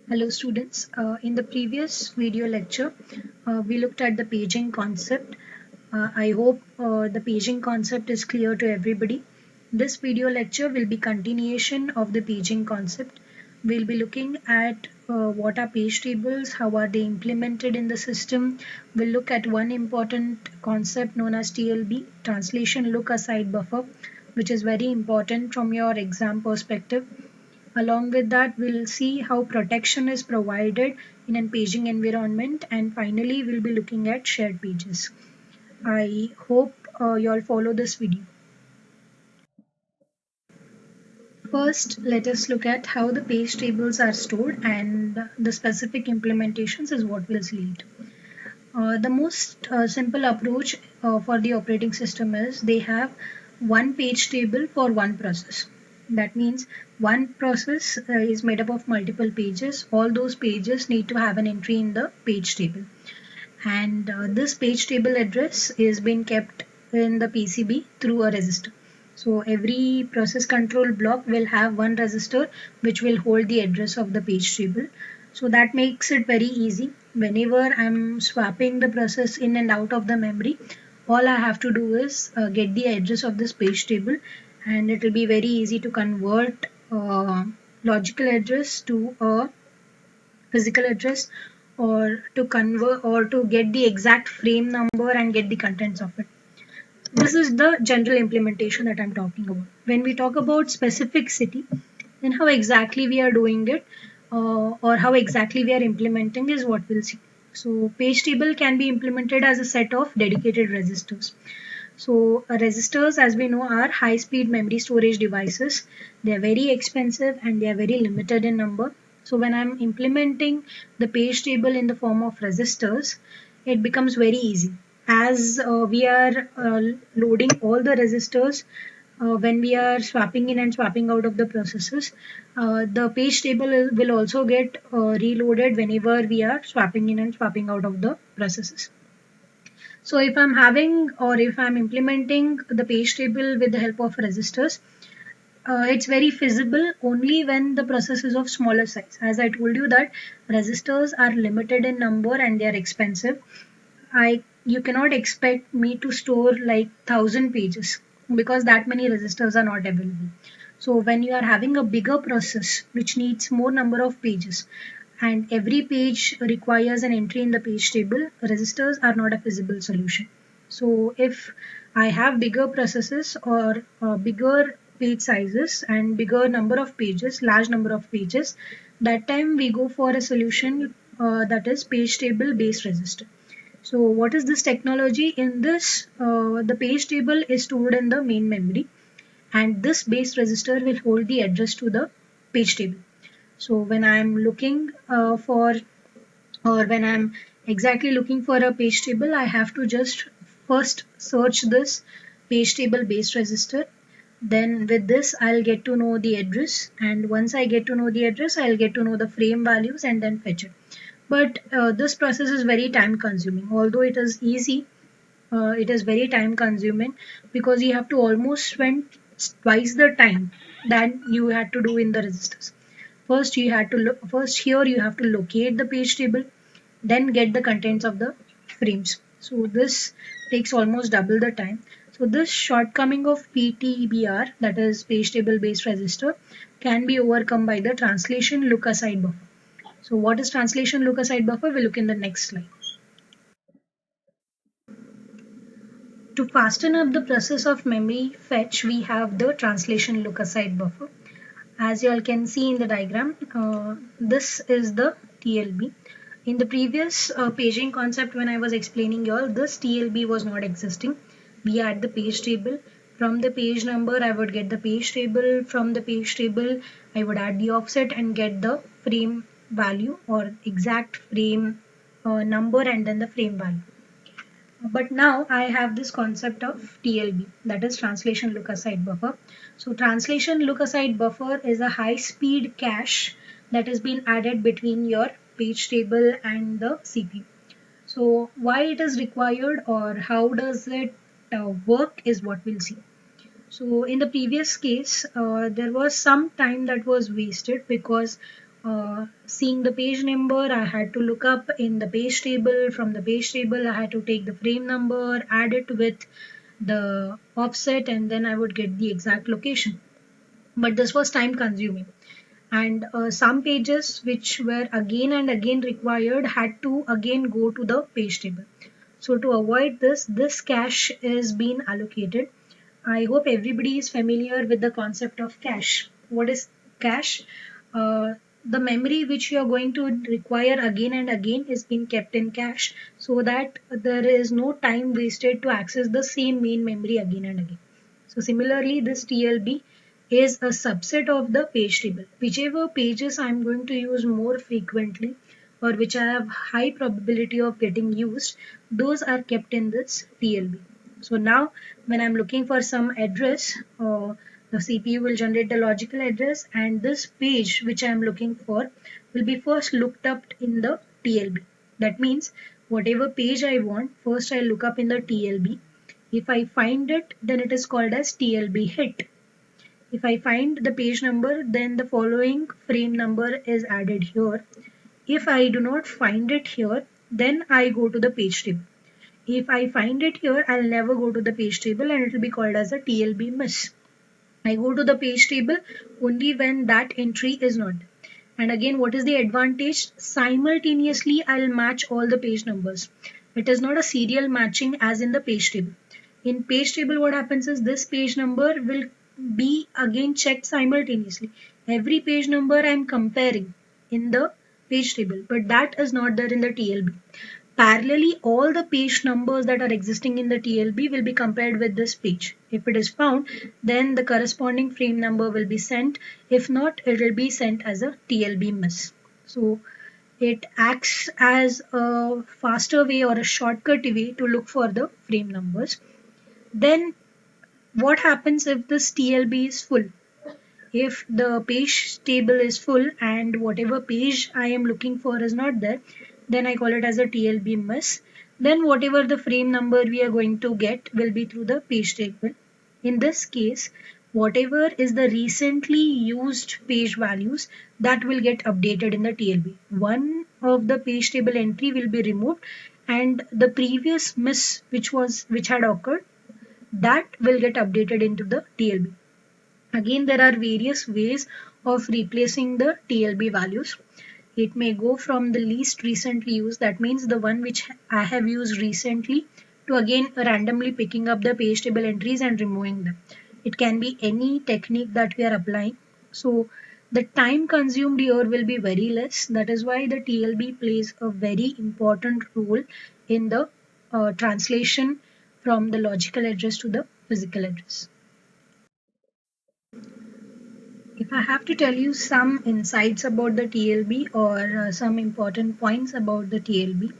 Hello students, in the previous video lecture, we looked at the paging concept. I hope the paging concept is clear to everybody. This video lecture will be continuation of the paging concept. We'll be looking at what are page tables, how are they implemented in the system. We'll look at one important concept known as TLB, Translation Look Aside Buffer, which is very important from your exam perspective. Along with that, we'll see how protection is provided in a paging environment, and finally, we'll be looking at shared pages. I hope you all follow this video. First, let us look at how the page tables are stored, and the specific implementations is what we'll see later. The most simple approach for the operating system is they have one page table for one process. That means one process is made up of multiple pages. All those pages need to have an entry in the page table. And this page table address is being kept in the PCB through a register. So every process control block will have one register which will hold the address of the page table. So that makes it very easy. Whenever I'm swapping the process in and out of the memory, all I have to do is get the address of this page table, and it will be very easy to convert logical address to a physical address, or to convert or to get the exact frame number and get the contents of it. This is the general implementation that I'm talking about. When we talk about specificity, then how exactly we are doing it, or how exactly we are implementing is what we'll see. So page table can be implemented as a set of dedicated registers. So registers, as we know, are high speed memory storage devices. They are very expensive and they are very limited in number. So when I'm implementing the page table in the form of registers, it becomes very easy. As we are loading all the registers when we are swapping in and swapping out of the processes, the page table will also get reloaded whenever we are swapping in and swapping out of the processes. So if I'm having or if I'm implementing the page table with the help of registers, it's very feasible only when the process is of smaller size. As I told you that registers are limited in number and they are expensive. You cannot expect me to store like 1,000 pages because that many registers are not available. So when you are having a bigger process which needs more number of pages, and every page requires an entry in the page table, registers are not a feasible solution. So if I have bigger processes or bigger page sizes and bigger number of pages, large number of pages, that time we go for a solution that is page table based register. So what is this technology? In this, the page table is stored in the main memory, and this base register will hold the address to the page table. So when I'm looking for, or when I'm exactly looking for a page table, I have to just first search this page table based register. Then with this, I'll get to know the address, and once I get to know the address, I'll get to know the frame values and then fetch it. But this process is very time consuming. Although it is easy, it is very time consuming because you have to almost spend twice the time that you had to do in the registers. First you had to look, first here you have to locate the page table, then get the contents of the frames. So this takes almost double the time. So this shortcoming of PTBR, that is page table based register, can be overcome by the translation look aside buffer. So what is translation look aside buffer? We'll look in the next slide. To fasten up the process of memory fetch, we have the translation look aside buffer. As you all can see in the diagram, this is the TLB. In the previous paging concept, when I was explaining you all, this TLB was not existing. We had the page table. From the page number, I would get the page table. From the page table, I would add the offset and get the frame value or exact frame number and then the frame value. But now I have this concept of TLB, that is translation look aside buffer. So translation look aside buffer is a high speed cache that has been added between your page table and the CPU. So why it is required or how does it work is what we'll see. So in the previous case, there was some time that was wasted because seeing the page number, I had to look up in the page table. From the page table, I had to take the frame number, add it with the offset, and then I would get the exact location. But this was time consuming. And some pages which were again and again required had to again go to the page table. So to avoid this, this cache is being allocated. I hope everybody is familiar with the concept of cache. What is cache? The memory which you are going to require again and again is being kept in cache so that there is no time wasted to access the same main memory again and again. So similarly, this TLB is a subset of the page table. Whichever pages I'm going to use more frequently or which I have high probability of getting used, those are kept in this TLB. So now when I'm looking for some address, the CPU will generate the logical address, and this page which I'm looking for will be first looked up in the TLB. That means whatever page I want, first I look up in the TLB. If I find it, then it is called as TLB hit. If I find the page number, then the following frame number is added here. If I do not find it here, then I go to the page table. If I find it here, I'll never go to the page table and it will be called as a TLB miss. I go to the page table only when that entry is not there. And again, what is the advantage? Simultaneously, I'll match all the page numbers. It is not a serial matching as in the page table. In page table, what happens is this page number will be again checked simultaneously. Every page number I'm comparing in the page table, but that is not there in the TLB. Parallelly, all the page numbers that are existing in the TLB will be compared with this page. If it is found, then the corresponding frame number will be sent. If not, it will be sent as a TLB miss. So it acts as a faster way or a shortcut way to look for the frame numbers. Then what happens if this TLB is full? If the page table is full and whatever page I am looking for is not there, then I call it as a TLB miss. Then whatever the frame number we are going to get will be through the page table. In this case, whatever is the recently used page values, that will get updated in the TLB. One of the page table entry will be removed and the previous miss which had occurred, that will get updated into the TLB. Again, there are various ways of replacing the TLB values. It may go from the least recently used, that means the one which I have used recently, to again randomly picking up the page table entries and removing them. It can be any technique that we are applying. So the time consumed here will be very less. That is why the TLB plays a very important role in the translation from the logical address to the physical address. If I have to tell you some insights about the TLB or some important points about the TLB,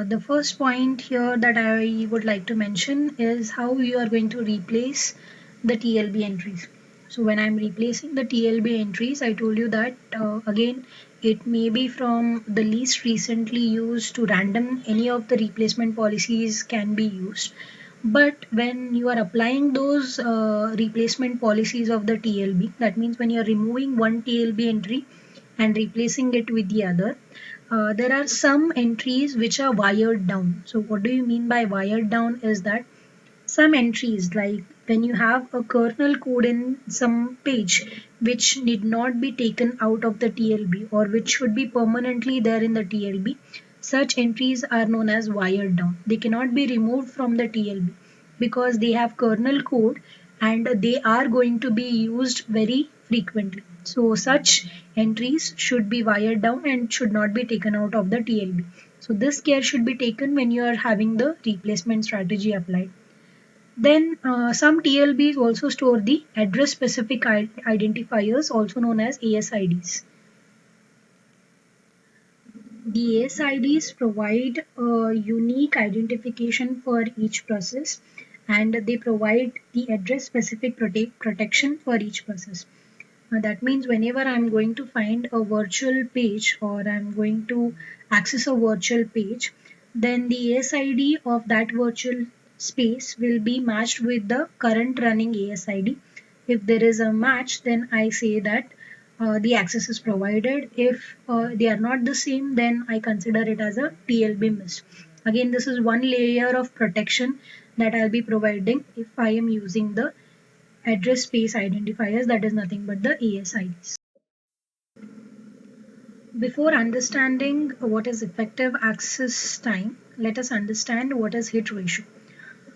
the first point here that I would like to mention is how you are going to replace the TLB entries. So when I'm replacing the TLB entries, I told you that again, it may be from the least recently used to random, any of the replacement policies can be used. But when you are applying those replacement policies of the TLB, that means when you are removing one TLB entry and replacing it with the other, there are some entries which are wired down. So what do you mean by wired down is that some entries, like when you have a kernel code in some page which need not be taken out of the TLB or which should be permanently there in the TLB, such entries are known as wired down. They cannot be removed from the TLB because they have kernel code and they are going to be used very frequently. So such entries should be wired down and should not be taken out of the TLB. So this care should be taken when you are having the replacement strategy applied. Then some TLBs also store the address specific identifiers, also known as ASIDs. The ASIDs provide a unique identification for each process and they provide the address specific protection for each process. That means whenever I'm going to find a virtual page or I'm going to access a virtual page, then the ASID of that virtual space will be matched with the current running ASID. If there is a match, then I say that the access is provided. If they are not the same, then I consider it as a TLB miss. Again, this is one layer of protection that I'll be providing if I am using the address space identifiers, that is nothing but the ASIDs. Before understanding what is effective access time, let us understand what is hit ratio.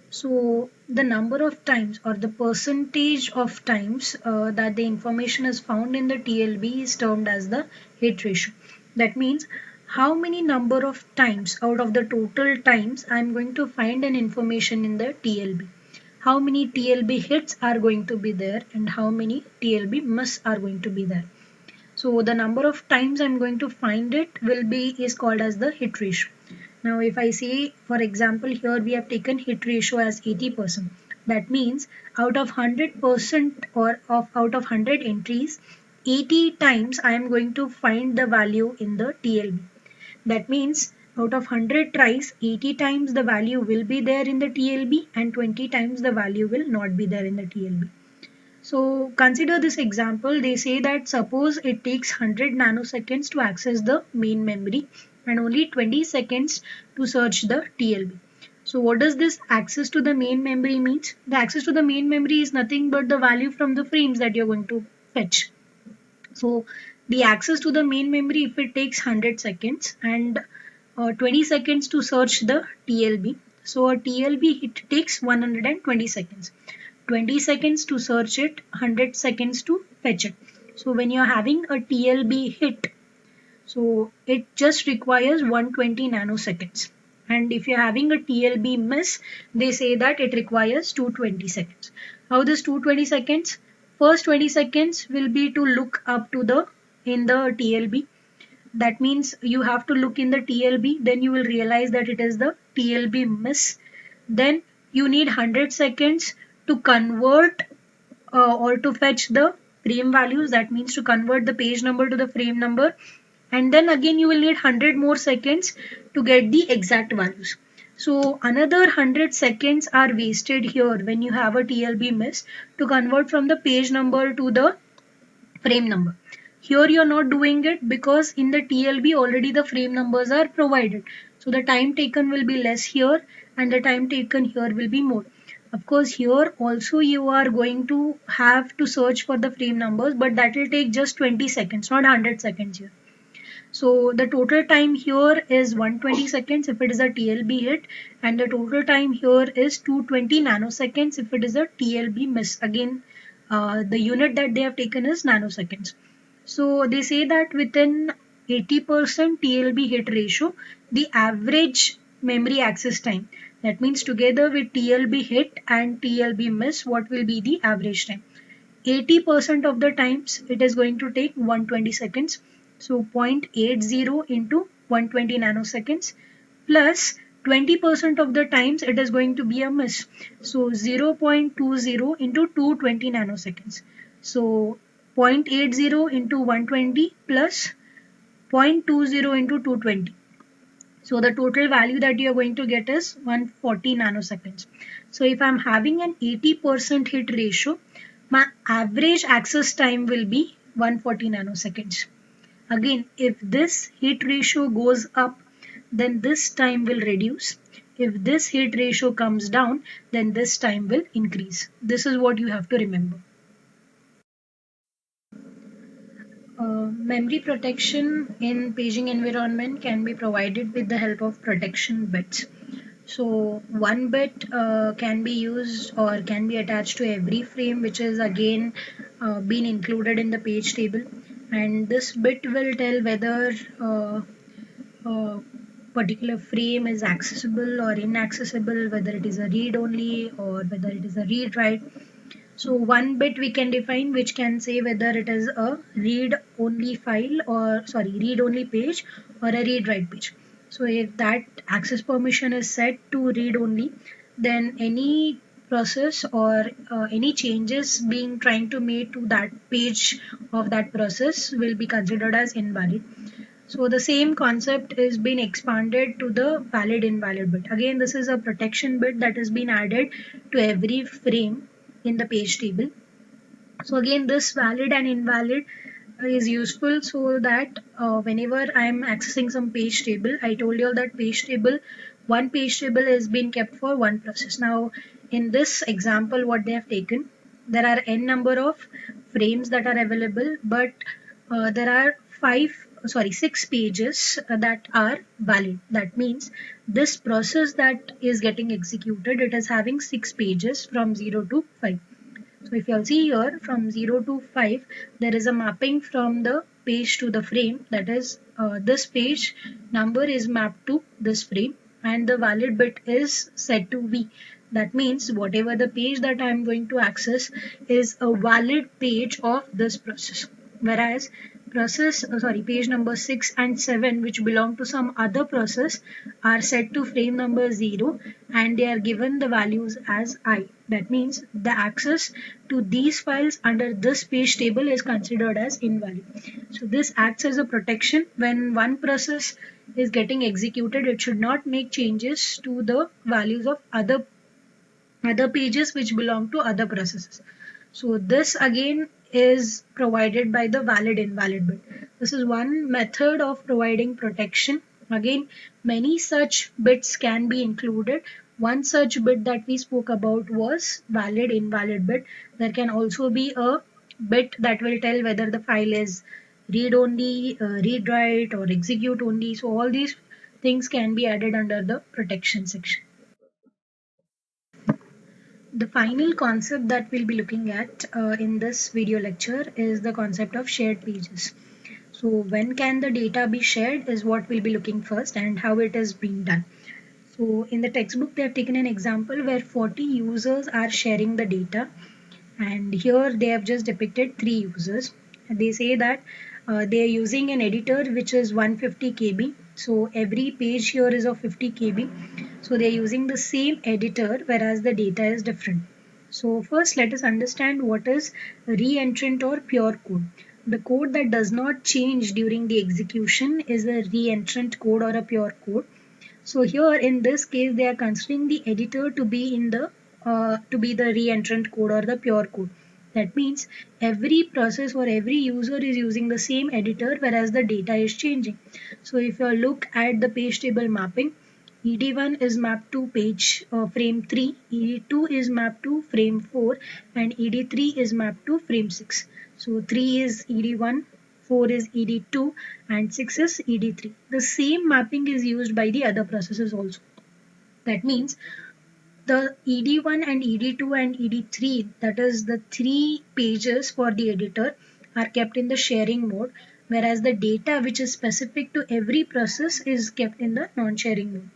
So the number of times or the percentage of times that the information is found in the TLB is termed as the hit ratio. That means how many number of times out of the total times I am going to find an information in the TLB. How many TLB hits are going to be there and how many TLB miss are going to be there. So the number of times I'm going to find it is called as the hit ratio. Now if I say, for example, here we have taken hit ratio as 80%. That means out of 100% or out of 100 entries, 80 times I am going to find the value in the TLB. That means out of 100 tries, 80 times the value will be there in the TLB and 20 times the value will not be there in the TLB. So consider this example. They say that suppose it takes 100 nanoseconds to access the main memory and only 20 seconds to search the TLB. So what does this access to the main memory means? The access to the main memory is nothing but the value from the frames that you're going to fetch. So the access to the main memory, if it takes 100 seconds and 20 seconds to search the TLB. So a TLB, it takes 120 seconds. 20 seconds to search it, 100 seconds to fetch it. So when you're having a TLB hit, so it just requires 120 nanoseconds. And if you're having a TLB miss, they say that it requires 220 seconds. How this 220 seconds? First 20 seconds will be to look up to in the TLB. That means you have to look in the TLB, then you will realize that it is the TLB miss. Then you need 100 seconds to convert or to fetch the frame values. That means to convert the page number to the frame number. And then again you will need 100 more seconds to get the exact values. So another 100 seconds are wasted here when you have a TLB miss to convert from the page number to the frame number. Here you are not doing it because in the TLB already the frame numbers are provided. So the time taken will be less here and the time taken here will be more. Of course, here also you are going to have to search for the frame numbers, but that will take just 20 seconds, not 100 seconds here. So the total time here is 120 seconds if it is a TLB hit, and the total time here is 220 nanoseconds if it is a TLB miss. Again, the unit that they have taken is nanoseconds. So they say that within 80% TLB hit ratio, the average memory access time, that means together with TLB hit and TLB miss, what will be the average time? 80% of the times it is going to take 120 seconds. So 0.80 into 120 nanoseconds plus 20% of the times it is going to be a miss. So 0.20 into 220 nanoseconds. So 0.80 into 120 plus 0.20 into 220. So the total value that you are going to get is 140 nanoseconds. So if I'm having an 80% hit ratio, my average access time will be 140 nanoseconds. Again, if this hit ratio goes up, then this time will reduce. If this hit ratio comes down, then this time will increase. This is what you have to remember. Memory protection in paging environment can be provided with the help of protection bits. So one bit can be used or can be attached to every frame, which is again been included in the page table, and this bit will tell whether a particular frame is accessible or inaccessible, whether it is a read only or whether it is a read write. So one bit we can define which can say whether it is a read only file or read only page or a read write page. So if that access permission is set to read only, then any process or any changes being trying to made to that page of that process will be considered as invalid. So the same concept is being expanded to the valid invalid bit. Again, this is a protection bit that has been added to every frame in the page table. So again, this valid and invalid is useful so that whenever I'm accessing some page table, I told you all that one page table is being kept for one process. Now, in this example, what they have taken, there are n number of frames that are available, but there are six pages that are valid. That means this process that is getting executed, it is having 6 pages from 0 to 5. So if you'll see here from 0 to 5, there is a mapping from the page to the frame. That is, this page number is mapped to this frame and the valid bit is set to V. That means whatever the page that I am going to access is a valid page of this process. Whereas page number 6 and 7, which belong to some other process, are set to frame number 0 and they are given the values as I. That means the access to these files under this page table is considered as invalid. So this acts as a protection. When one process is getting executed, it should not make changes to the values of other pages which belong to other processes. So this again is provided by the valid invalid bit. This is one method of providing protection. Again, many such bits can be included. One such bit that we spoke about was valid invalid bit. There can also be a bit that will tell whether the file is read only, read write, or execute only. So all these things can be added under the protection section. The final concept that we'll be looking at in this video lecture is the concept of shared pages. So when can the data be shared is what we'll be looking first, and how it is being done. So in the textbook they have taken an example where 40 users are sharing the data, and here they have just depicted 3 users. And they say that they are using an editor which is 150 KB. So every page here is of 50 KB. So they are using the same editor whereas the data is different. So first let us understand what is reentrant or pure code. The code that does not change during the execution is a reentrant code or a pure code. So here in this case they are considering the editor to be the reentrant code or the pure code. That means every process or every user is using the same editor whereas the data is changing. So if you look at the page table mapping, ED1 is mapped to page frame 3, ED2 is mapped to frame 4, and ED3 is mapped to frame 6. So 3 is ED1, 4 is ED2, and 6 is ED3. The same mapping is used by the other processes also. That means the ED1 and ED2 and ED3, that is the 3 pages for the editor, are kept in the sharing mode, whereas the data which is specific to every process is kept in the non-sharing mode.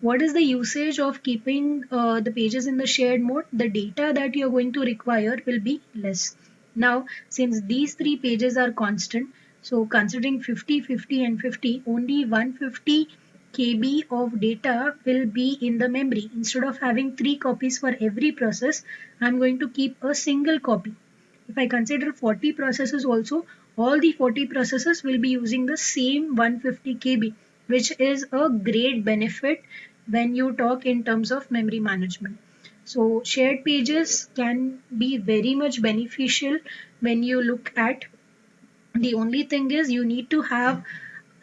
What is the usage of keeping the pages in the shared mode? The data that you are going to require will be less. Now, since these 3 pages are constant, so considering 50, 50 and 50, only 150 KB of data will be in the memory. Instead of having 3 copies for every process, I am going to keep a single copy. If I consider 40 processes also, all the 40 processes will be using the same 150 KB, which is a great benefit when you talk in terms of memory management. So shared pages can be very much beneficial when you look at, the only thing is you need to have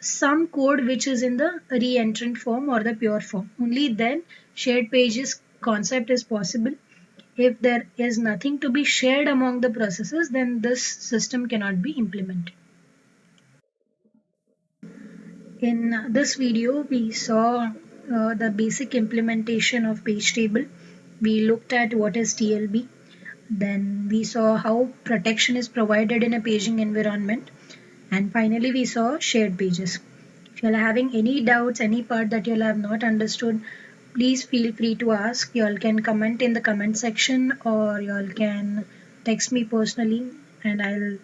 some code which is in the reentrant form or the pure form. Only then shared pages concept is possible. If there is nothing to be shared among the processes, then this system cannot be implemented. In this video, we saw the basic implementation of page table. We looked at what is TLB. Then we saw how protection is provided in a paging environment. And finally, we saw shared pages. If you are having any doubts, any part that you have not understood, please feel free to ask. You all can comment in the comment section, or you all can text me personally and I'll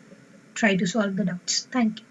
try to solve the doubts. Thank you.